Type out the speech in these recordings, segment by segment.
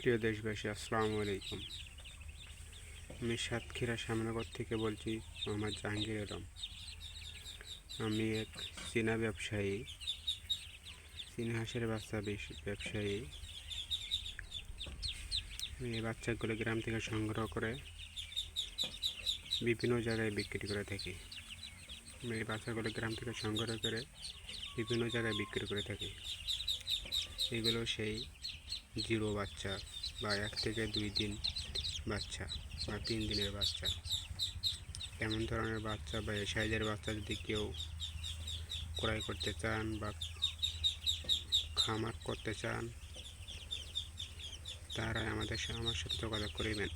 প্রিয় দেশবাসী, আসসালামু আলাইকুম। আমি সাতক্ষীরা শ্যামনগর থেকে বলছি, মোহাম্মদ জাহাঙ্গীর আলম। আমি এক চীনা ব্যবসায়ী, চীনা হাঁসের বাচ্চা ব্যবসায়ী। আমি এই বাচ্চাগুলো গ্রাম থেকে সংগ্রহ করে বিভিন্ন জায়গায় বিক্রি করে থাকি। আমি এই বাচ্চাগুলো গ্রাম থেকে সংগ্রহ করে বিভিন্ন জায়গায় বিক্রি করে থাকি। এগুলো সেই জিরো বাচ্চা বা 1 থেকে 2 দিন বাচ্চা বা 3 দিনের বাচ্চা। এমন ধরনের বাচ্চা বা এই সাইজের বাচ্চা যদি কেউ ক্রয় করতে চান বা খামার করতে চান, তারা আমার সাথে যোগাযোগ করিবেন।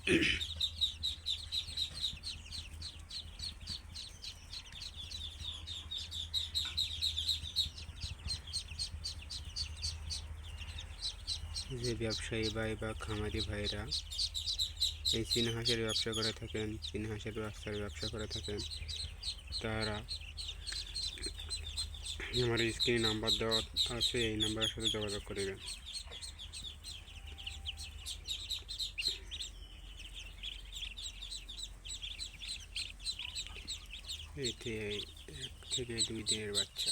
যে ব্যবসায়ী ভাই বা খামারি ভাইরা এই চীনা হাঁসের ব্যবসা করে থাকেন, চীনা হাঁসের বাচ্চার ব্যবসা করে থাকেন, তারা আমার স্ক্রিনে নাম্বার দেওয়া আছে, এই নাম্বারের সাথে যোগাযোগ করিবেন। এটি 1 থেকে 2 দিনের বাচ্চা।